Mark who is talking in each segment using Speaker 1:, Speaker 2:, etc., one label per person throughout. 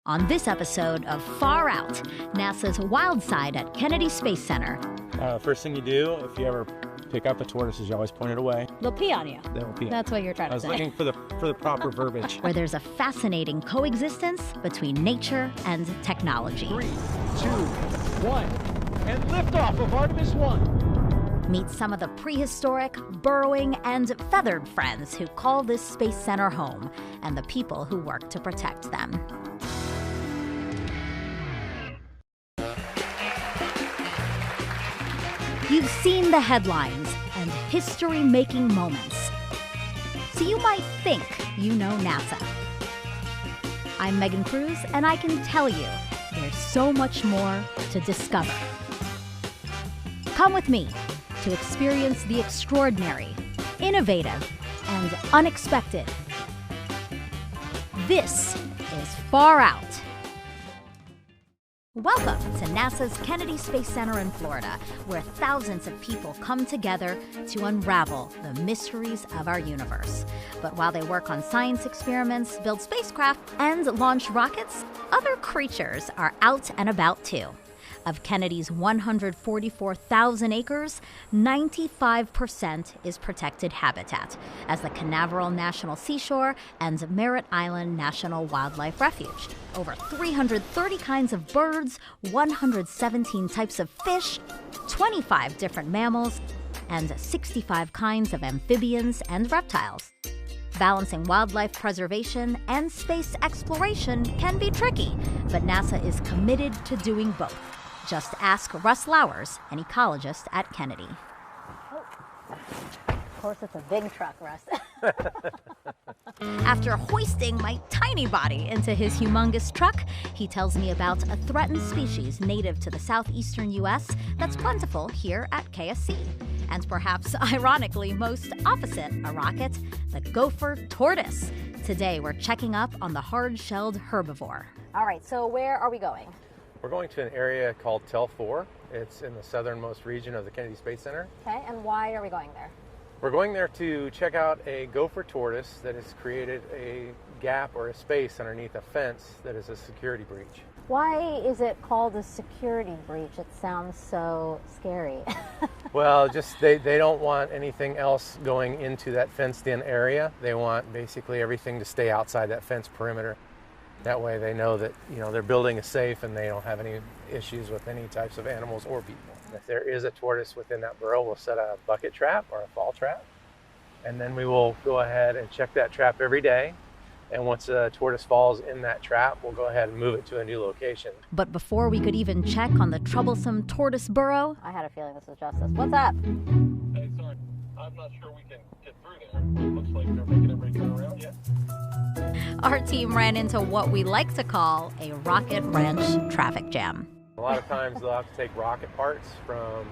Speaker 1: On this episode of Far Out, NASA's wild side at Kennedy Space Center.
Speaker 2: First thing you do, if you ever pick up a tortoise, is you always point it away.
Speaker 1: They'll pee on you.
Speaker 2: They'll pee.
Speaker 1: That's what you're trying to say.
Speaker 2: I was looking for the proper verbiage.
Speaker 1: Where there's a fascinating coexistence between nature and technology.
Speaker 3: 3, 2, 1, and liftoff of Artemis 1.
Speaker 1: Meet some of the prehistoric, burrowing, and feathered friends who call this space center home, and the people who work to protect them. You've seen the headlines and history-making moments, so you might think you know NASA. I'm Megan Cruz, and I can tell you there's so much more to discover. Come with me to experience the extraordinary, innovative, and unexpected. This is Far Out. Welcome to NASA's Kennedy Space Center in Florida, where thousands of people come together to unravel the mysteries of our universe. But while they work on science experiments, build spacecraft, and launch rockets, other creatures are out and about too. Of Kennedy's 144,000 acres, 95% is protected habitat, as the Canaveral National Seashore and Merritt Island National Wildlife Refuge. Over 330 kinds of birds, 117 types of fish, 25 different mammals, and 65 kinds of amphibians and reptiles. Balancing wildlife preservation and space exploration can be tricky, but NASA is committed to doing both. Just ask Russ Lowers, an ecologist at Kennedy. Oh. Of course, it's a big truck, Russ. After hoisting my tiny body into his humongous truck, he tells me about a threatened species native to the southeastern U.S. that's plentiful here at KSC. And perhaps ironically most opposite a rocket, the gopher tortoise. Today, we're checking up on the hard-shelled herbivore. All right, so where are we going?
Speaker 2: We're going to an area called Tel 4. It's in the southernmost region of the Kennedy Space Center.
Speaker 1: Okay, and why are we going there?
Speaker 2: We're going there to check out a gopher tortoise that has created a gap or a space underneath a fence that is a security breach.
Speaker 1: Why is it called a security breach? It sounds so scary.
Speaker 2: Well, just they don't want anything else going into that fenced-in area. They want basically everything to stay outside that fence perimeter. That way they know that, their building is safe and they don't have any issues with any types of animals or people. If there is a tortoise within that burrow, we'll set a bucket trap or a fall trap. And then we will go ahead and check that trap every day. And once a tortoise falls in that trap, we'll go ahead and move it to a new location.
Speaker 1: But before we could even check on the troublesome tortoise burrow, I had a feeling this was Justice. What's up?
Speaker 4: Hey, sorry. I'm not sure we can get through there. It looks like they're making everybody turn around yet.
Speaker 1: Our team ran into what we like to call a rocket wrench traffic jam.
Speaker 2: A lot of times they'll have to take rocket parts from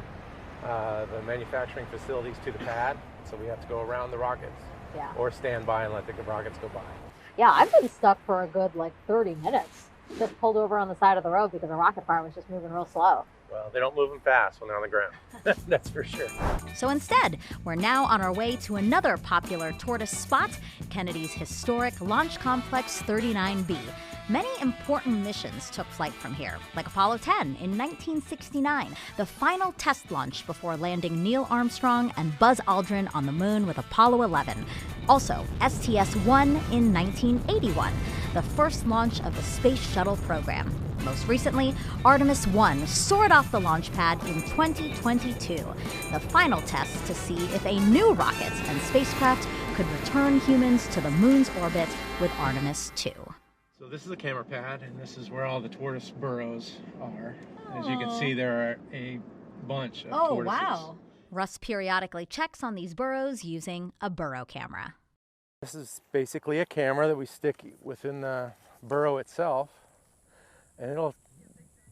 Speaker 2: the manufacturing facilities to the pad. So we have to go around the rockets or stand by and let the rockets go by.
Speaker 5: Yeah, I've been stuck for a good 30 minutes. Just pulled over on the side of the road because the rocket part was just moving real slow.
Speaker 2: Well, they don't move them fast when they're on the ground. That's for sure.
Speaker 1: So instead, we're now on our way to another popular tortoise spot, Kennedy's historic Launch Complex 39B. Many important missions took flight from here, like Apollo 10 in 1969, the final test launch before landing Neil Armstrong and Buzz Aldrin on the moon with Apollo 11. Also, STS-1 in 1981, the first launch of the Space Shuttle program. Most recently, Artemis 1 soared off the launch pad in 2022, the final test to see if a new rocket and spacecraft could return humans to the moon's orbit with Artemis 2.
Speaker 2: So this is a camera pad, and this is where all the tortoise burrows are. As you can see, there are a bunch of tortoises.
Speaker 1: Oh, wow. Russ periodically checks on these burrows using a burrow camera.
Speaker 2: This is basically a camera that we stick within the burrow itself, and it'll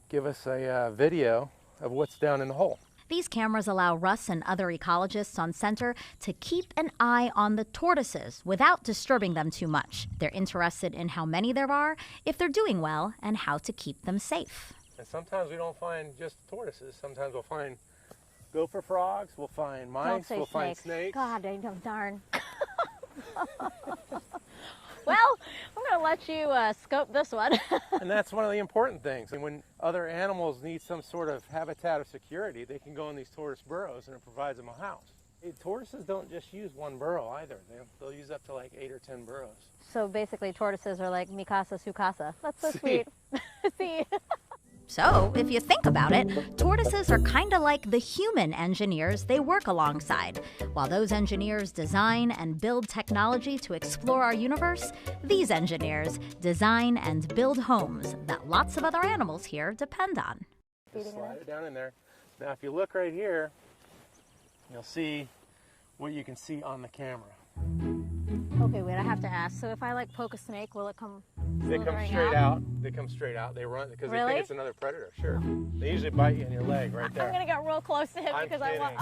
Speaker 2: give us a video of what's down in the hole.
Speaker 1: These cameras allow Russ and other ecologists on center to keep an eye on the tortoises without disturbing them too much. They're interested in how many there are, if they're doing well, and how to keep them safe.
Speaker 2: And sometimes we don't find just tortoises. Sometimes we'll find gopher frogs, we'll find mice, we'll find snakes.
Speaker 5: God, I know, darn. Well, I'm going to let you scope this one.
Speaker 2: And that's one of the important things. And when other animals need some sort of habitat of security, they can go in these tortoise burrows and it provides them a house. Tortoises don't just use one burrow either. They'll use up to like 8 or 10 burrows.
Speaker 5: So basically tortoises are like mi casa, su casa. That's so sweet. See?
Speaker 1: So, if you think about it, tortoises are kind of like the human engineers they work alongside. While those engineers design and build technology to explore our universe, these engineers design and build homes that lots of other animals here depend on.
Speaker 2: Just slide it down in there. Now, if you look right here, you'll see what you can see on the camera.
Speaker 5: Okay, wait, I have to ask. So if I like poke a snake, will it come?
Speaker 2: They come straight out. They come straight out. They run because they think it's another predator. Sure. They usually bite you in your leg right there.
Speaker 5: I'm gonna get real close to him because I want.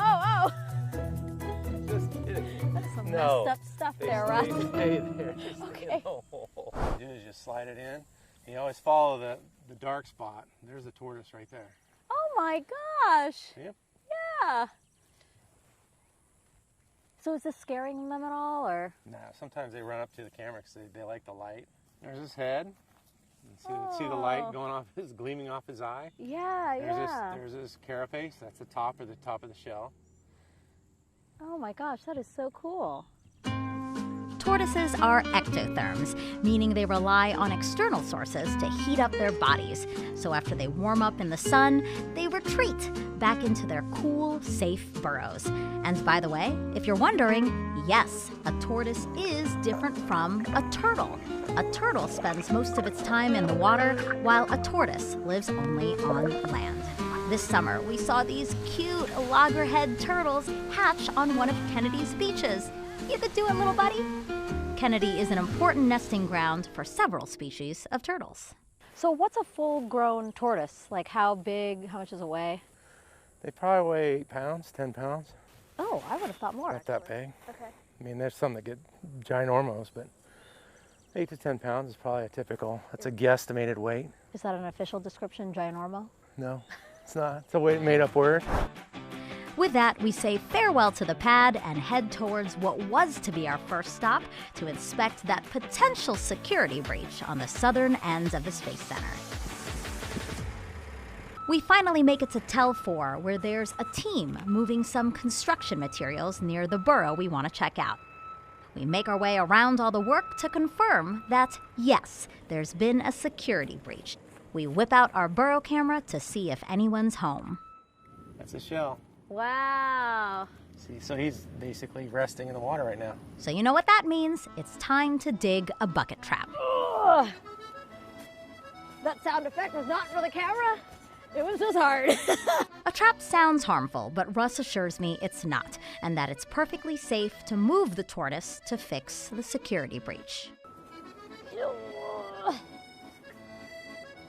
Speaker 2: Just kidding.
Speaker 5: That's some messed up stuff there, Russ.
Speaker 2: They stay there.
Speaker 5: Okay.
Speaker 2: What you do is just slide it in. You always follow the dark spot. There's the tortoise right there.
Speaker 5: Oh my gosh.
Speaker 2: Yep.
Speaker 5: Yeah. So is this scaring them at all, or?
Speaker 2: No, sometimes they run up to the camera because they like the light. There's his head. See the light going off, gleaming off his eye?
Speaker 5: Yeah,
Speaker 2: There's his carapace. That's the top of the shell.
Speaker 5: Oh my gosh, that is so cool.
Speaker 1: Tortoises are ectotherms, meaning they rely on external sources to heat up their bodies. So after they warm up in the sun, they retreat back into their cool, safe burrows. And by the way, if you're wondering, yes, a tortoise is different from a turtle. A turtle spends most of its time in the water, while a tortoise lives only on land. This summer, we saw these cute loggerhead turtles hatch on one of Kennedy's beaches. You could do it, little buddy. Kennedy is an important nesting ground for several species of turtles.
Speaker 5: So what's a full-grown tortoise? Like how big, how much does it weigh?
Speaker 2: They probably weigh 8 pounds, 10 pounds.
Speaker 5: Oh, I would have thought more.
Speaker 2: Not that big.
Speaker 5: Okay.
Speaker 2: I mean, there's some that get ginormos, but 8 to 10 pounds is probably a typical. That's a guesstimated weight.
Speaker 5: Is that an official description, ginormo?
Speaker 2: No, it's not. It's a made-up word.
Speaker 1: With that, we say farewell to the pad and head towards what was to be our first stop to inspect that potential security breach on the southern end of the Space Center. We finally make it to Tel 4, where there's a team moving some construction materials near the burrow we want to check out. We make our way around all the work to confirm that, yes, there's been a security breach. We whip out our burrow camera to see if anyone's home.
Speaker 2: That's a shell.
Speaker 5: Wow.
Speaker 2: See, so he's basically resting in the water right now.
Speaker 1: So you know what that means? It's time to dig a bucket trap.
Speaker 5: Ugh. That sound effect was not for the camera. It was just hard.
Speaker 1: A trap sounds harmful, but Russ assures me it's not, and that it's perfectly safe to move the tortoise to fix the security breach.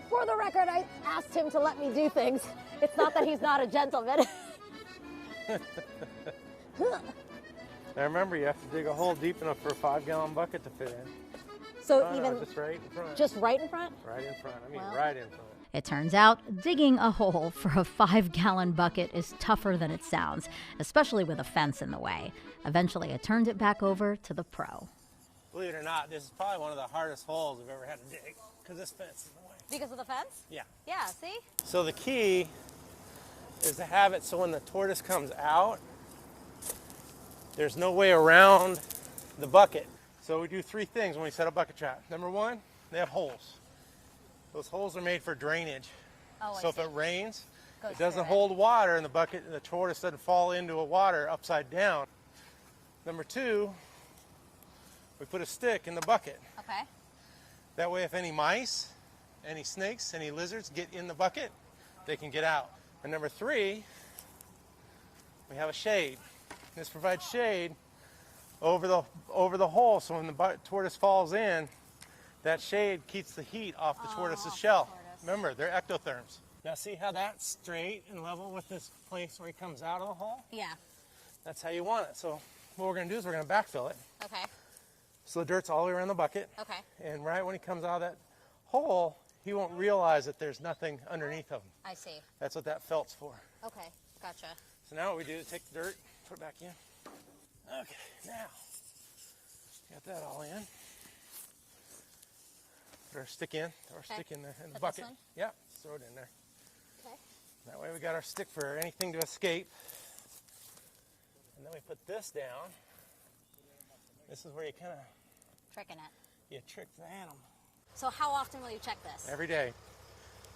Speaker 5: For the record, I asked him to let me do things. It's not that he's not a gentleman.
Speaker 2: Now remember, you have to dig a hole deep enough for a 5-gallon bucket to fit in.
Speaker 5: So
Speaker 2: No,
Speaker 5: even
Speaker 2: just right in front.
Speaker 5: just right in front?
Speaker 2: Right in front. I mean,
Speaker 5: Well.
Speaker 2: right in front.
Speaker 1: It turns out digging a hole for a 5-gallon bucket is tougher than it sounds, especially with a fence in the way. Eventually, I turned it back over to the pro.
Speaker 2: Believe it or not, this is probably one of the hardest holes I've ever had to dig because this fence is in the way.
Speaker 5: Because of the fence?
Speaker 2: Yeah.
Speaker 5: Yeah, see?
Speaker 2: So the key is to have it so when the tortoise comes out, there's no way around the bucket. So we do 3 things when we set a bucket trap. Number 1, they have holes. Those holes are made for drainage.
Speaker 5: Oh,
Speaker 2: So if it rains,
Speaker 5: Goes
Speaker 2: it doesn't
Speaker 5: through it.
Speaker 2: hold water in the bucket and the tortoise doesn't fall into a water upside down. Number 2, we put a stick in the bucket.
Speaker 5: Okay.
Speaker 2: That way if any mice, any snakes, any lizards get in the bucket, they can get out. And number 3, we have a shade. This provides shade over the hole, so when the tortoise falls in, that shade keeps the heat off the tortoise's shell. Remember, they're ectotherms. Now see how that's straight and level with this place where he comes out of the hole?
Speaker 5: Yeah.
Speaker 2: That's how you want it. So what we're going to do is we're going to backfill it.
Speaker 5: Okay.
Speaker 2: So the dirt's all the way around the bucket.
Speaker 5: Okay.
Speaker 2: And right when he comes out of that hole, he won't realize that there's nothing underneath of him.
Speaker 5: I see.
Speaker 2: That's what that felt's for.
Speaker 5: Okay. Gotcha.
Speaker 2: So now what we do is take the dirt, put it back in. Okay, now, got that all in. put our stick in. Throw our stick in there in the
Speaker 5: Put
Speaker 2: bucket.
Speaker 5: this one?
Speaker 2: Yeah, just throw it in there.
Speaker 5: Okay.
Speaker 2: That way we got our stick for anything to escape. And then we put this down. This is where you kind of
Speaker 5: Tricking it.
Speaker 2: trick the animal.
Speaker 5: So how often will you check this?
Speaker 2: Every day.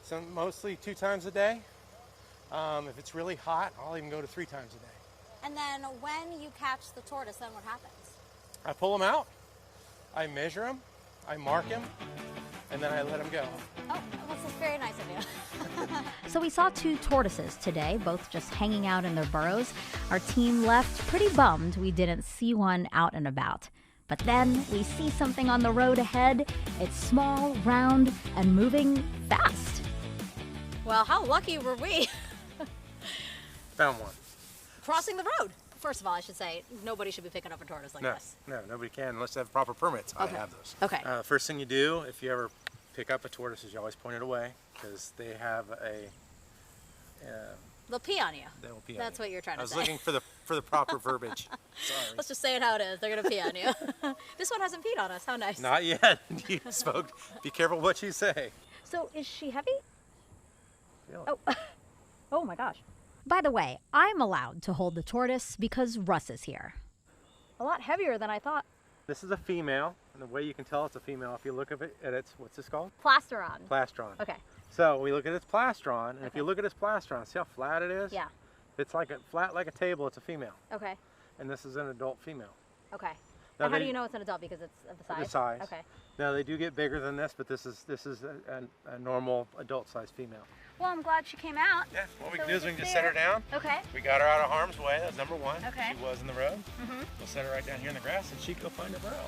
Speaker 2: So mostly 2 times a day. If it's really hot, I'll even go to 3 times a day.
Speaker 5: And then when you catch the tortoise, then what happens?
Speaker 2: I pull them out, I measure them, I mark them, and then I let them go.
Speaker 5: Oh, well, this is very nice of you.
Speaker 1: So we saw 2 tortoises today, both just hanging out in their burrows. Our team left pretty bummed we didn't see one out and about. But then we see something on the road ahead. It's small, round, and moving fast.
Speaker 5: Well, how lucky were we?
Speaker 2: Found one.
Speaker 5: Crossing the road. First of all, I should say, nobody should be picking up a tortoise like this.
Speaker 2: No, nobody can unless they have proper permits.
Speaker 5: Okay.
Speaker 2: I have those.
Speaker 5: Okay.
Speaker 2: First thing you do, if you ever pick up a tortoise, is you always point it away because they have a.
Speaker 5: They'll pee on you.
Speaker 2: They will pee on
Speaker 5: That's
Speaker 2: you.
Speaker 5: what you're trying to say.
Speaker 2: I was looking for the proper verbiage. Sorry.
Speaker 5: Let's just say it how it is. They're going to pee on you. This one hasn't peed on us. How nice.
Speaker 2: Not yet. You spoke. Be careful what you say.
Speaker 1: So is she heavy?
Speaker 2: Feel it.
Speaker 1: Oh, oh my gosh. By the way, I'm allowed to hold the tortoise because Russ is here. A lot heavier than I thought.
Speaker 2: This is a female, and the way you can tell it's a female, if you look at its, what's this called?
Speaker 1: Plasteron.
Speaker 2: Plastron.
Speaker 1: Okay.
Speaker 2: So we look at its plastron, and if you look at its plastron, see how flat it is?
Speaker 1: Yeah.
Speaker 2: It's like flat like a table, it's a female.
Speaker 1: Okay.
Speaker 2: And this is an adult female.
Speaker 1: Okay.
Speaker 2: Now
Speaker 1: And how
Speaker 2: they-
Speaker 1: do you know it's an adult? Because it's of the size?
Speaker 2: The size.
Speaker 1: Okay.
Speaker 2: Now they do get bigger than this, but this is a normal adult sized female.
Speaker 1: Well, I'm glad she came out.
Speaker 2: Yeah, what we
Speaker 1: So
Speaker 2: can do is
Speaker 1: we
Speaker 2: we can
Speaker 1: just
Speaker 2: just set her
Speaker 1: see her.
Speaker 2: down.
Speaker 1: Okay.
Speaker 2: We got her out of harm's way, that's number 1.
Speaker 1: Okay.
Speaker 2: She was in the road. We'll set her right down here in the grass and she can go find her burrow.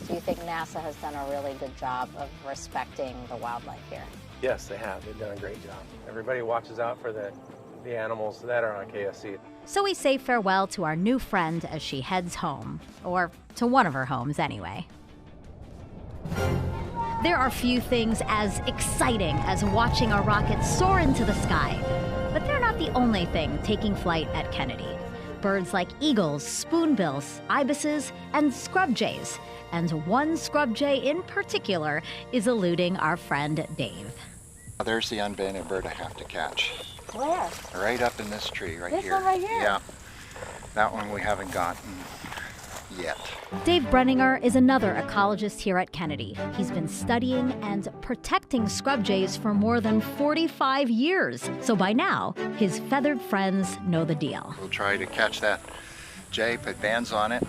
Speaker 5: So you think NASA has done a really good job of respecting the wildlife here?
Speaker 2: Yes, they have. They've done a great job. Everybody watches out for the animals that are on KSC.
Speaker 1: So we say farewell to our new friend as she heads home. Or to one of her homes, anyway. There are few things as exciting as watching a rocket soar into the sky. But they're not the only thing taking flight at Kennedy. Birds like eagles, spoonbills, ibises, and scrub jays. And one scrub jay in particular is eluding our friend Dave.
Speaker 6: There's the unbanded bird I have to catch.
Speaker 5: Where?
Speaker 6: Right up in this tree right
Speaker 5: This
Speaker 6: here.
Speaker 5: one right here?
Speaker 6: Yeah. That one we haven't gotten yet.
Speaker 1: Dave Brenninger is another ecologist here at Kennedy. He's been studying and protecting scrub jays for more than 45 years. So by now, his feathered friends know the deal.
Speaker 6: We'll try to catch that jay, put bands on it,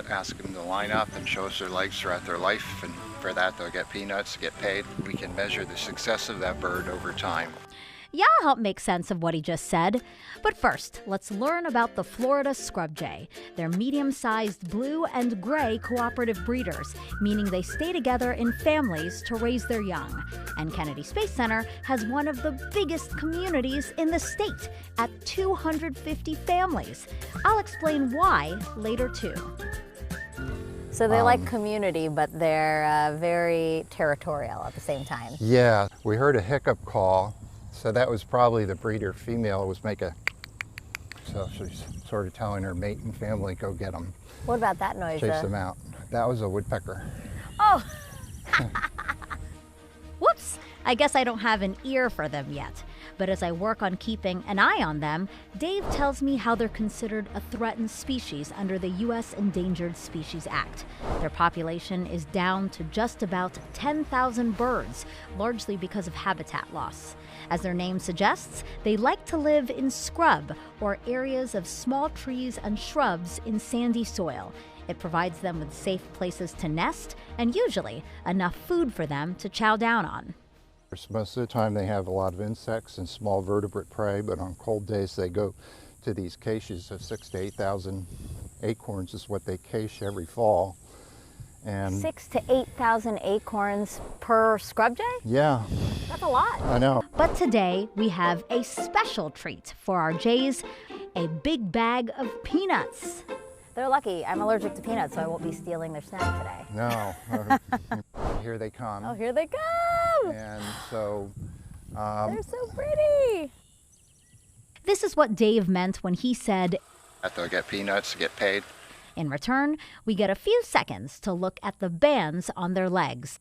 Speaker 6: ask them to line up and show us their legs throughout their life, and for that they'll get peanuts, get paid. We can measure the success of that bird over time.
Speaker 1: Yeah, I'll help make sense of what he just said. But first, let's learn about the Florida scrub jay. They're medium-sized blue and gray cooperative breeders, meaning they stay together in families to raise their young. And Kennedy Space Center has one of the biggest communities in the state, at 250 families. I'll explain why later, too.
Speaker 5: So they like community, but they're very territorial at the same time.
Speaker 6: Yeah, we heard a hiccup call, so that was probably the breeder female was making. So she's sort of telling her mate and family, go get them,
Speaker 5: What about that noise?
Speaker 6: chase them out. That was a woodpecker.
Speaker 1: Oh! Whoops! I guess I don't have an ear for them yet. But as I work on keeping an eye on them, Dave tells me how they're considered a threatened species under the U.S. Endangered Species Act. Their population is down to just about 10,000 birds, largely because of habitat loss. As their name suggests, they like to live in scrub, or areas of small trees and shrubs in sandy soil. It provides them with safe places to nest, and usually enough food for them to chow down on.
Speaker 6: Most of the time they have a lot of insects and small vertebrate prey, but on cold days they go to these caches of 6,000 to 8,000 acorns is what they cache every fall. And
Speaker 5: 6,000 to 8,000 acorns per scrub jay?
Speaker 6: yeah,
Speaker 5: That's a lot.
Speaker 6: I know.
Speaker 1: But today we have a special treat for our jays, a big bag of peanuts.
Speaker 5: They're lucky. I'm allergic to peanuts, so I won't be stealing their snack today.
Speaker 6: No, here they come.
Speaker 5: Oh, here they come!
Speaker 6: And so,
Speaker 5: They're so pretty!
Speaker 1: This is what Dave meant when he said,
Speaker 6: they'll get peanuts, get paid.
Speaker 1: in return, we get a few seconds to look at the bands on their legs.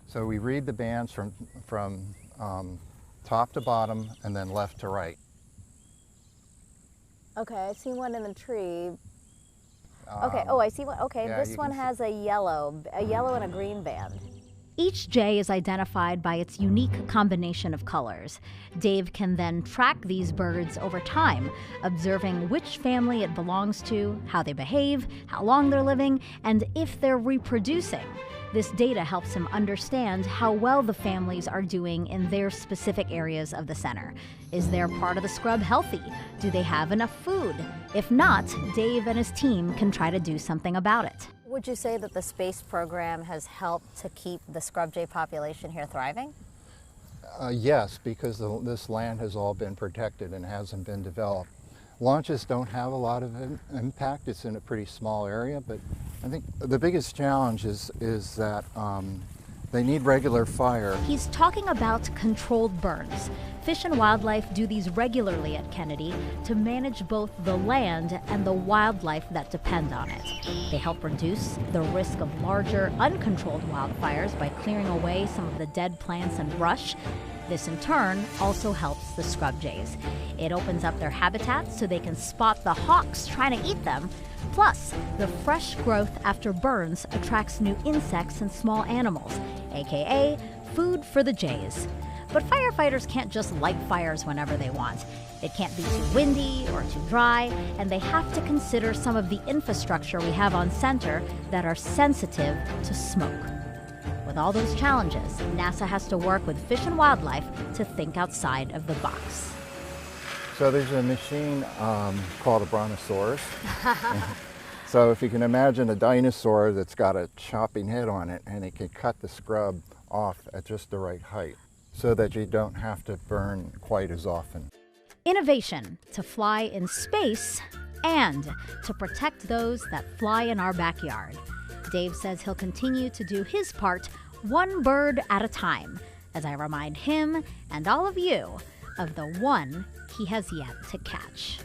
Speaker 6: So we read the bands from top to bottom and then left to right.
Speaker 1: Okay, I see one in the tree. Okay, oh, I see one. Okay,
Speaker 6: yeah,
Speaker 1: this one has a yellow and a green band. Each jay is identified by its unique combination of colors. Dave can then track these birds over time, observing which family it belongs to, how they behave, how long they're living, and if they're reproducing. This data helps him understand how well the families are doing in their specific areas of the center. Is their part of the scrub healthy? Do they have enough food? If not, Dave and his team can try to do something about it. Would you say that the space program has helped to keep the scrub jay population here thriving?
Speaker 6: Yes, because this land has all been protected and hasn't been developed. Launches don't have a lot of impact. It's in a pretty small area, but I think the biggest challenge is that they need regular fire.
Speaker 1: He's talking about controlled burns. Fish and Wildlife do these regularly at Kennedy to manage both the land and the wildlife that depend on it. They help reduce the risk of larger, uncontrolled wildfires by clearing away some of the dead plants and brush. This in turn also helps the scrub jays. It opens up their habitat so they can spot the hawks trying to eat them. Plus, the fresh growth after burns attracts new insects and small animals, aka food for the jays. But firefighters can't just light fires whenever they want. It can't be too windy or too dry, and they have to consider some of the infrastructure we have on center that are sensitive to smoke. With all those challenges, NASA has to work with Fish and Wildlife to think outside of the box.
Speaker 6: So there's a machine called a brontosaurus. So if you can imagine a dinosaur that's got a chopping head on it, and it can cut the scrub off at just the right height so that you don't have to burn quite as often.
Speaker 1: Innovation to fly in space and to protect those that fly in our backyard. Dave says he'll continue to do his part one bird at a time, as I remind him and all of you of the one he has yet to catch.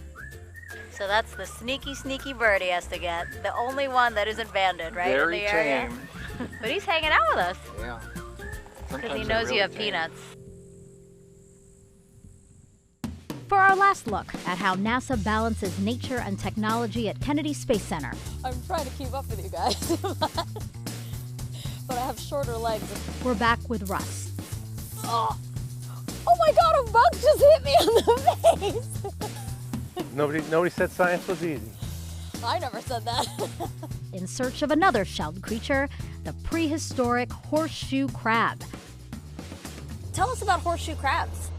Speaker 1: So that's the sneaky, sneaky bird he has to get. The only one that isn't banded, right?
Speaker 6: Very
Speaker 1: in the area.
Speaker 6: tame.
Speaker 1: But he's hanging out with us.
Speaker 6: Yeah.
Speaker 1: Because he knows you have peanuts. For our last look at how NASA balances nature and technology at Kennedy Space Center.
Speaker 7: I'm trying to keep up with you guys, but I have shorter legs.
Speaker 1: We're back with Russ.
Speaker 7: Oh my God, a bug just hit me on the face.
Speaker 2: Nobody said science was easy.
Speaker 7: I never said that.
Speaker 1: In search of another shelled creature, the prehistoric horseshoe crab.
Speaker 7: Tell us about horseshoe crabs.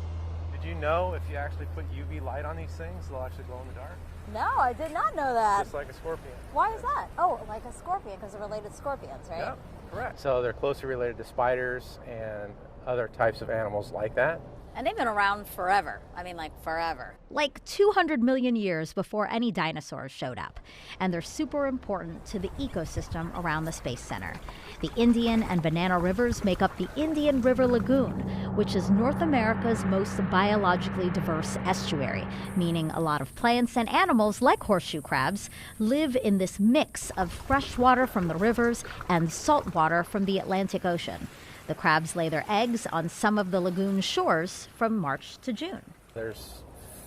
Speaker 2: Did you know if you actually put UV light on these things, they'll actually glow in the dark?
Speaker 7: No, I did not know that.
Speaker 2: Just like a scorpion.
Speaker 7: Why is that? Oh, like a scorpion, because they're related to scorpions, right?
Speaker 2: Yeah, correct. So they're closely related to spiders and other types of animals like that.
Speaker 7: And they've been around forever. I mean, like forever.
Speaker 1: Like 200 million years before any dinosaurs showed up. And they're super important to the ecosystem around the Space Center. The Indian and Banana Rivers make up the Indian River Lagoon, which is North America's most biologically diverse estuary, meaning a lot of plants and animals like horseshoe crabs live in this mix of fresh water from the rivers and salt water from the Atlantic Ocean. The crabs lay their eggs on some of the lagoon shores from March to June.
Speaker 2: There's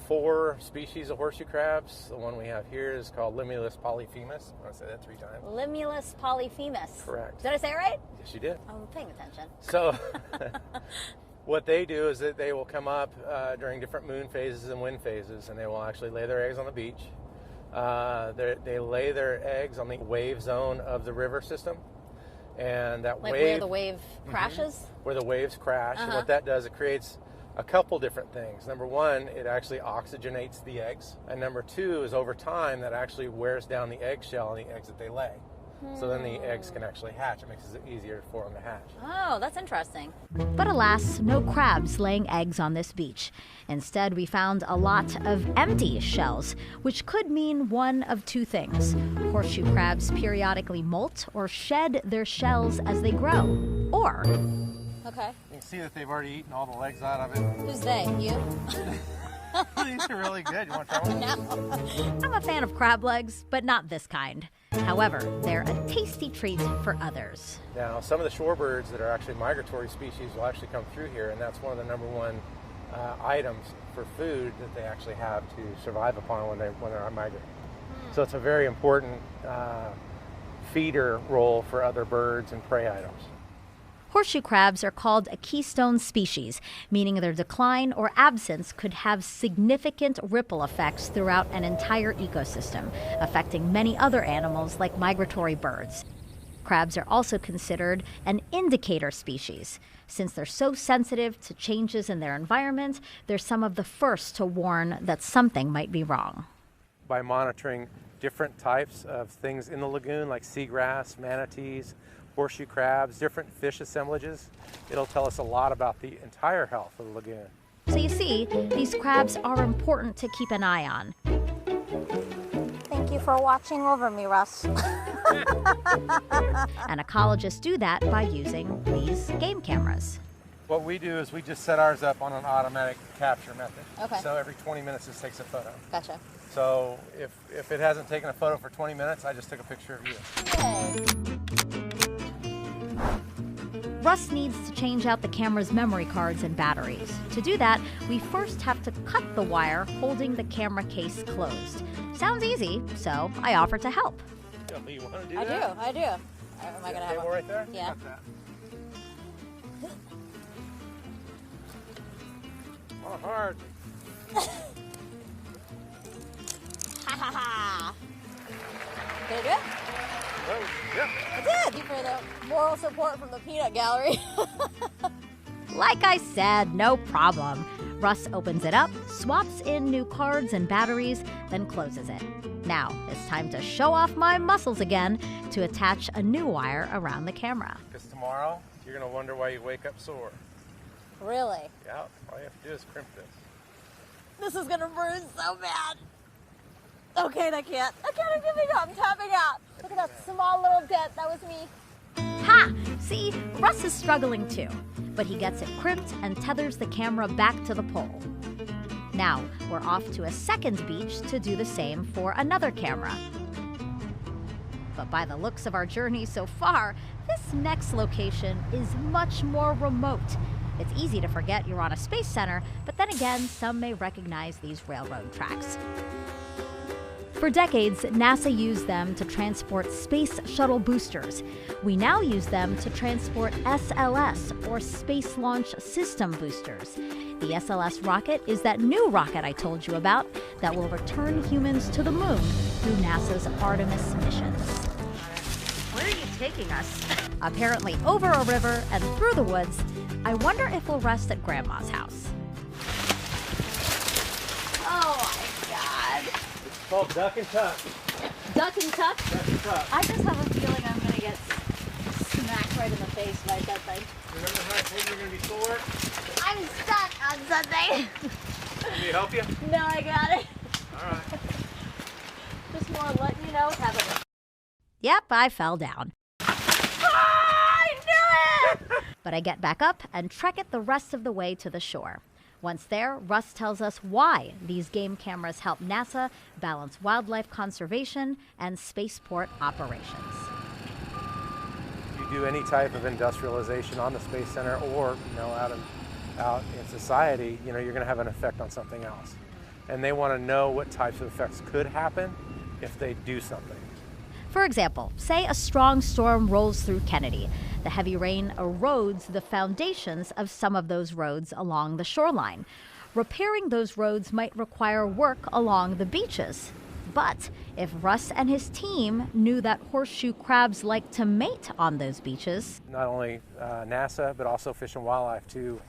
Speaker 2: 4 species of horseshoe crabs. The one we have here is called Limulus polyphemus. I want to say that 3 times.
Speaker 7: Limulus polyphemus.
Speaker 2: Correct.
Speaker 7: Did I say it right?
Speaker 2: Yes, you did.
Speaker 7: I'm paying attention.
Speaker 2: So what they do is that they will come up during different moon phases and wind phases, and they will actually lay their eggs on the beach. They lay their eggs on the wave zone of the river system. And that
Speaker 7: like
Speaker 2: wave,
Speaker 7: where the wave crashes?
Speaker 2: Where the waves crash. And what that does, it creates a couple different things. Number one, it actually oxygenates the eggs. And number 2 is over time, that actually wears down the eggshell and the eggs that they lay. So then the eggs can actually hatch. It makes it easier for them to hatch.
Speaker 7: Oh, that's interesting.
Speaker 1: But alas, no crabs laying eggs on this beach. Instead, we found a lot of empty shells, which could mean one of 2 things. Horseshoe crabs periodically molt or shed their shells as they grow. Or...
Speaker 7: Okay.
Speaker 2: You can see that they've already eaten all the legs out of it.
Speaker 7: Who's they? You?
Speaker 2: These are really good. You want to try one?
Speaker 7: No.
Speaker 1: I'm a fan of crab legs, but not this kind. However, they're a tasty treat for others.
Speaker 2: Now, some of the shorebirds that are actually migratory species will actually come through here, and that's one of the number one items for food that they actually have to survive upon when they're migrating. So it's a very important feeder role for other birds and prey items.
Speaker 1: Horseshoe crabs are called a keystone species, meaning their decline or absence could have significant ripple effects throughout an entire ecosystem, affecting many other animals like migratory birds. Crabs are also considered an indicator species. Since they're so sensitive to changes in their environment, they're some of the first to warn that something might be wrong.
Speaker 2: By monitoring different types of things in the lagoon, like seagrass, manatees, horseshoe crabs, different fish assemblages, it'll tell us a lot about the entire health of the lagoon.
Speaker 1: So you see, these crabs are important to keep an eye on.
Speaker 5: Thank you for watching over me, Russ.
Speaker 1: And ecologists do that by using these game cameras.
Speaker 2: What we do is we just set ours up on an automatic capture method.
Speaker 5: Okay.
Speaker 2: So every 20 minutes this takes a photo.
Speaker 5: Gotcha.
Speaker 2: So if it hasn't taken a photo for 20 minutes, I just took a picture of you.
Speaker 5: Yay.
Speaker 1: Russ needs to change out the camera's memory cards and batteries. To do that, we first have to cut the wire holding the camera case closed. Sounds easy, so I offer to help.
Speaker 2: You want to do
Speaker 5: I
Speaker 2: that?
Speaker 5: do. Am I gonna have
Speaker 2: Cable right there?
Speaker 5: Yeah.
Speaker 2: Got that. Oh, hard.
Speaker 5: Ha ha ha! Did I do it?
Speaker 2: Oh, yeah.
Speaker 5: I did! Thank you for the moral support from the peanut gallery.
Speaker 1: Like I said, no problem. Russ opens it up, swaps in new cards and batteries, then closes it. Now, it's time to show off my muscles again to attach a new wire around the camera.
Speaker 2: Because tomorrow, you're going to wonder why you wake up sore.
Speaker 5: Really?
Speaker 2: Yeah, all you have to do is crimp this.
Speaker 5: This is gonna bruise so bad. Okay, I can't. I'm giving up. I'm tapping out. Look at that small little dent. That was me.
Speaker 1: Ha! See, Russ is struggling too, but he gets it crimped and tethers the camera back to the pole. Now, we're off to a second beach to do the same for another camera. But by the looks of our journey so far, this next location is much more remote. It's easy to forget you're on a space center, but then again, some may recognize these railroad tracks. For decades, NASA used them to transport space shuttle boosters. We now use them to transport SLS, or Space Launch System boosters. The SLS rocket is that new rocket I told you about that will return humans to the moon through NASA's Artemis missions. Where are you taking us? Apparently over a river and through the woods. I wonder if we'll rest at Grandma's house.
Speaker 5: Oh my God.
Speaker 2: It's called duck and tuck.
Speaker 5: Duck and tuck?
Speaker 2: Duck and tuck.
Speaker 5: I just have a feeling I'm gonna get smacked right in the face by that thing.
Speaker 2: Remember how I told you you're going to be sore?
Speaker 5: I'm stuck on something.
Speaker 2: Let me help you?
Speaker 5: No, I got it.
Speaker 2: All right.
Speaker 5: Just more letting you know what's happening.
Speaker 1: Yep, I fell down.
Speaker 5: I knew it!
Speaker 1: But I get back up and trek it the rest of the way to the shore. Once there, Russ tells us why these game cameras help NASA balance wildlife conservation and spaceport operations.
Speaker 2: If you do any type of industrialization on the Space Center or out in society, you're going to have an effect on something else. And they want to know what types of effects could happen if they do something.
Speaker 1: For example, say a strong storm rolls through Kennedy. The heavy rain erodes the foundations of some of those roads along the shoreline. Repairing those roads might require work along the beaches. But if Russ and his team knew that horseshoe crabs like to mate on those beaches,
Speaker 2: Not only NASA, but also Fish and Wildlife to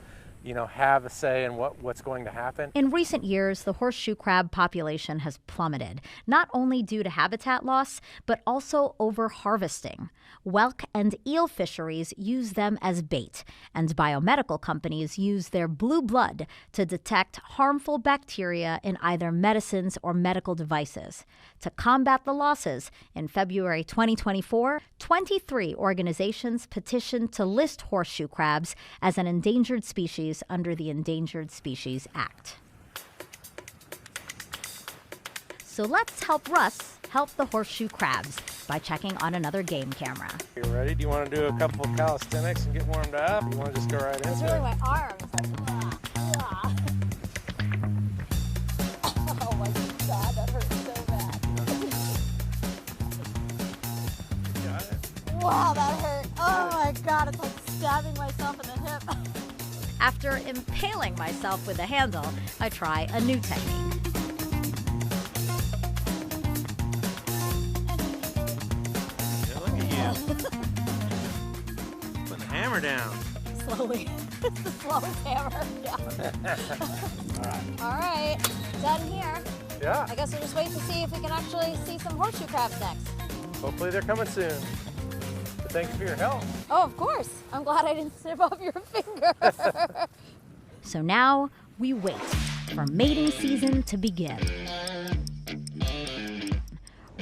Speaker 2: have a say in what's going to happen.
Speaker 1: in recent years, the horseshoe crab population has plummeted, not only due to habitat loss, but also over-harvesting. Whelk and eel fisheries use them as bait, and biomedical companies use their blue blood to detect harmful bacteria in either medicines or medical devices. To combat the losses, in February 2024, 23 organizations petitioned to list horseshoe crabs as an endangered species under the Endangered Species Act. So let's help Russ help the horseshoe crabs by checking on another game camera.
Speaker 2: You ready? Do you want to do a couple of calisthenics and get warmed up? You want to just go right
Speaker 5: It's
Speaker 2: into
Speaker 5: really
Speaker 2: it?
Speaker 5: my arms. Like, oh my God, that hurts so bad.
Speaker 2: Got it.
Speaker 5: Wow, that hurt. Oh my God, it's like stabbing myself in the hip.
Speaker 1: After impaling myself with the handle, I try a new technique.
Speaker 2: Yeah, look at you. Putting the hammer down.
Speaker 5: Slowly. It's the slowest hammer down. All right, done here.
Speaker 2: Yeah.
Speaker 5: I guess we'll just wait to see if we can actually see some horseshoe crabs next.
Speaker 2: Hopefully they're coming soon. But thanks for your help.
Speaker 5: Oh, of course. I'm glad I didn't snip off your finger.
Speaker 1: So now we wait for mating season to begin.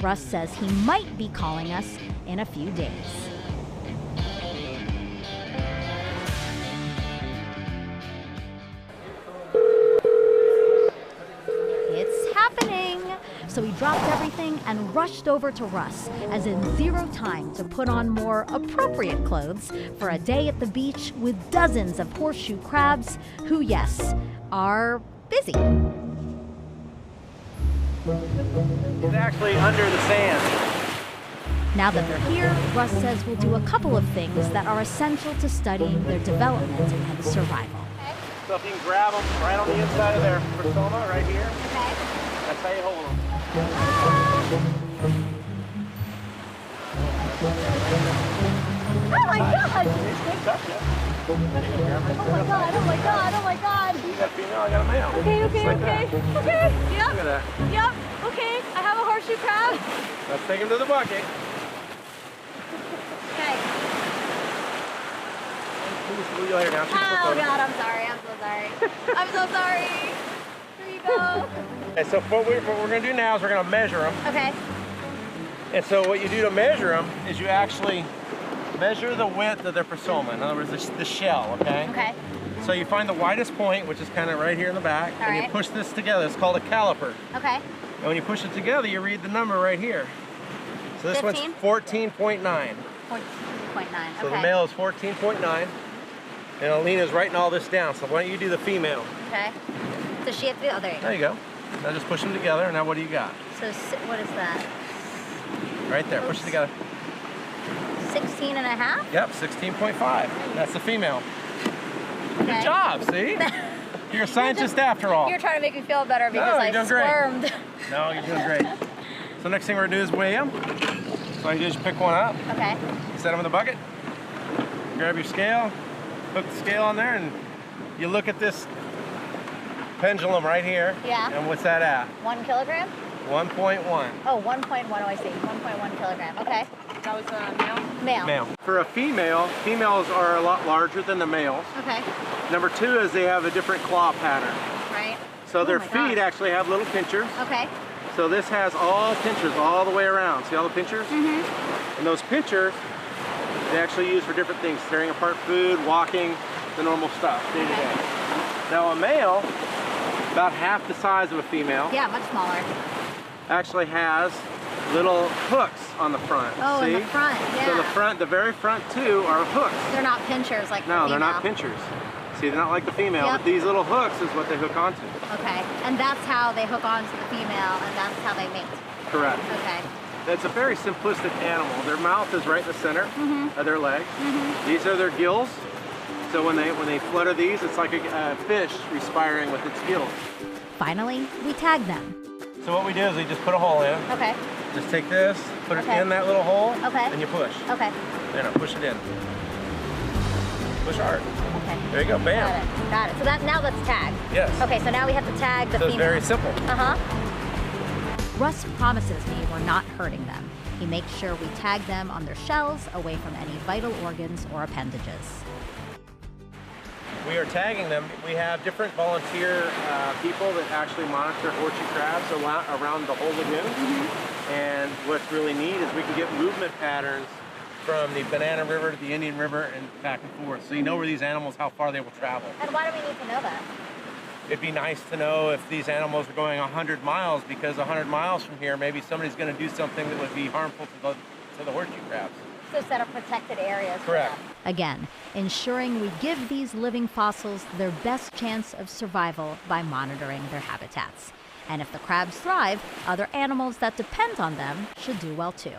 Speaker 1: Russ says he might be calling us in a few days. It's happening! So he dropped everything and rushed over to Russ, as in zero time to put on more appropriate clothes for a day at the beach with dozens of horseshoe crabs who, yes, are busy.
Speaker 2: It's actually under the sand.
Speaker 1: Now that they're here, Russ says we'll do a couple of things that are essential to studying their development and survival.
Speaker 2: So if you can grab them right on the inside of their persona, right here,
Speaker 5: Okay.
Speaker 2: that's how you hold them.
Speaker 5: Oh my God!
Speaker 2: They touch you.
Speaker 5: Oh my God, oh my God, oh my God.
Speaker 2: You got a female, I got a male.
Speaker 5: Okay,
Speaker 2: Just like that.
Speaker 5: yep,
Speaker 2: Look at that.
Speaker 5: yep, okay. I have a horseshoe crab.
Speaker 2: Let's take him to the bucket.
Speaker 5: Okay.
Speaker 2: We'll lay her down. She's
Speaker 5: Oh
Speaker 2: supposed to-
Speaker 5: God, I'm sorry, I'm so sorry. I'm so sorry. Here you go.
Speaker 2: Okay, so what we're going to do now is we're going to measure them.
Speaker 5: Okay.
Speaker 2: And so what you do to measure them is you actually measure the width of their persona. In other words, the shell, okay?
Speaker 5: Okay.
Speaker 2: So you find the widest point, which is kind of right here in the back,
Speaker 5: All
Speaker 2: and you
Speaker 5: right.
Speaker 2: push this together. It's called a caliper.
Speaker 5: Okay.
Speaker 2: And when you push it together, you read the number right here. So this
Speaker 5: 15?
Speaker 2: one's 14.9.
Speaker 5: 14.9.
Speaker 2: So
Speaker 5: Okay.
Speaker 2: the male is 14.9. And Alina's writing all this down. So why don't you do the female?
Speaker 5: Okay. So she has to be, oh, there you go.
Speaker 2: There you go. Now just push them together. Now what do you got?
Speaker 5: So what is that?
Speaker 2: Right there. Push it together.
Speaker 5: 16 and a half?
Speaker 2: Yep, 16.5. That's the female.
Speaker 5: Okay.
Speaker 2: Good job, see? You're a scientist after all.
Speaker 5: You're trying to make me feel better because
Speaker 2: No,
Speaker 5: I
Speaker 2: you're doing great.
Speaker 5: squirmed.
Speaker 2: No, you're doing great. So next thing we're gonna do is weigh them. So I just pick one up,
Speaker 5: Okay.
Speaker 2: set them in the bucket, grab your scale, hook the scale on there, and you look at this pendulum right here.
Speaker 5: Yeah.
Speaker 2: And what's that at?
Speaker 5: 1 kilogram?
Speaker 2: 1.1.
Speaker 5: Oh, 1.1. Oh, I see. 1.1 kilogram. Okay. That was male? Male.
Speaker 2: Male. For a female, females are a lot larger than the males.
Speaker 5: Okay.
Speaker 2: Number two is they have a different claw pattern.
Speaker 5: Right.
Speaker 2: So
Speaker 5: Oh
Speaker 2: their
Speaker 5: my
Speaker 2: feet
Speaker 5: God.
Speaker 2: actually have little pinchers.
Speaker 5: Okay.
Speaker 2: So this has all pinchers all the way around. See all the pinchers?
Speaker 5: Mm-hmm.
Speaker 2: And those pinchers, they actually use for different things, tearing apart food, walking, the normal stuff, day to day. Now a male, about half the size of a female,
Speaker 5: Yeah, much smaller.
Speaker 2: actually has little hooks on the front.
Speaker 5: Oh,
Speaker 2: see?
Speaker 5: in the front. Yeah.
Speaker 2: So the very front two are hooks.
Speaker 5: They're not pinchers like
Speaker 2: No,
Speaker 5: the
Speaker 2: they're not
Speaker 5: female.
Speaker 2: pinchers. See, they're not like the female,
Speaker 5: Yep.
Speaker 2: but these little hooks is what they hook onto.
Speaker 5: Okay. And that's how they hook on to the female, and that's how they mate.
Speaker 2: Correct.
Speaker 5: Okay.
Speaker 2: It's a very simplistic animal. Their mouth is right in the center of their leg. These are their gills. So when they flutter these, it's like a fish respiring with its gills.
Speaker 1: Finally, we tag them.
Speaker 2: So what we do is we just put a hole in.
Speaker 5: Okay.
Speaker 2: Just take this, put it
Speaker 5: Okay.
Speaker 2: in that little hole,
Speaker 5: Okay.
Speaker 2: and you push.
Speaker 5: Okay.
Speaker 2: There, now push it in. Push hard.
Speaker 5: Okay.
Speaker 2: There you go,
Speaker 5: Got
Speaker 2: bam.
Speaker 5: it. Got it. So now let's tag.
Speaker 2: Yes.
Speaker 5: Okay, so now we have to tag the
Speaker 2: So it's
Speaker 5: female.
Speaker 2: very simple.
Speaker 5: Uh-huh.
Speaker 1: Russ promises me we're not hurting them. He makes sure we tag them on their shells, away from any vital organs or appendages.
Speaker 2: We are tagging them. We have different volunteer people that actually monitor horseshoe crabs around the whole lagoon. And what's really neat is we can get movement patterns from the Banana River to the Indian River and back and forth. So you know where these animals, how far they will travel.
Speaker 5: And why do we need to know that?
Speaker 2: it'd be nice to know if these animals are going 100 miles, because 100 miles from here, maybe somebody's going to do something that would be harmful to the horseshoe crabs.
Speaker 1: So set up protected areas.
Speaker 2: Correct.
Speaker 1: Again, ensuring we give these living fossils their best chance of survival by monitoring their habitats. And if the crabs thrive, other animals that depend on them should do well too.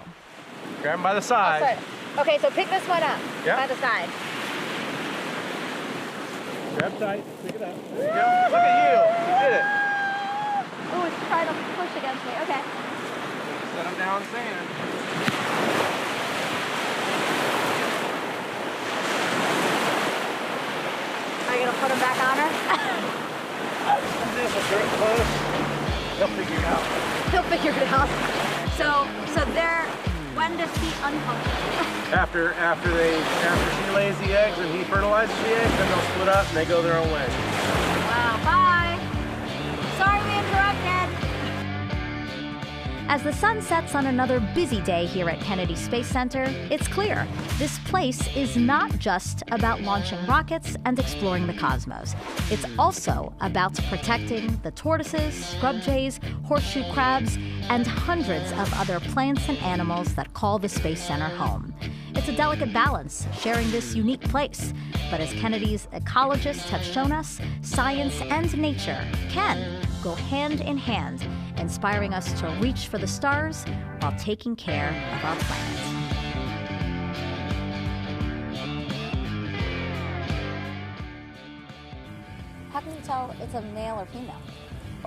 Speaker 2: Grab them by the side.
Speaker 1: Okay, so pick this one up
Speaker 2: Yeah.
Speaker 1: by the side.
Speaker 2: Grab tight, pick it up. There you go. Look at you. You did it.
Speaker 1: Oh, it's trying to push against me. Okay.
Speaker 2: Set them down in sand.
Speaker 1: Are you gonna put them back on her?
Speaker 2: This will get close. He'll figure it out.
Speaker 1: He'll figure it out. So they're, when does he unhook?
Speaker 2: After she lays the eggs and he fertilizes the eggs, then they'll split up and they go their own way.
Speaker 1: Wow, bye. Sorry we interrupted. As the sun sets on another busy day here at Kennedy Space Center, it's clear this place is not just about launching rockets and exploring the cosmos. It's also about protecting the tortoises, scrub jays, horseshoe crabs, and hundreds of other plants and animals that call the Space Center home. It's a delicate balance, sharing this unique place. But as Kennedy's ecologists have shown us, science and nature can go hand in hand, inspiring us to reach for the stars while taking care of our planet.
Speaker 5: How can you tell it's a male or female?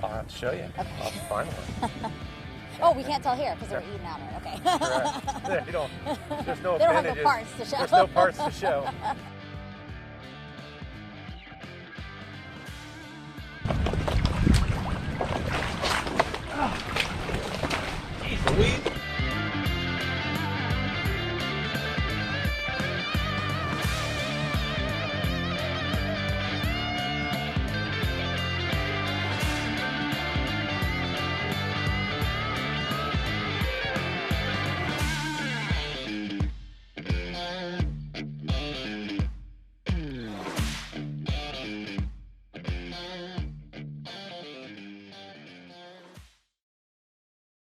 Speaker 2: I'll have to show you.
Speaker 5: Okay.
Speaker 2: I'll find one.
Speaker 5: Oh, we can't tell here because they're eating at it. Okay.
Speaker 2: Correct. There's no
Speaker 5: They don't have no
Speaker 2: appendages.
Speaker 5: parts to show.
Speaker 2: There's no parts to show.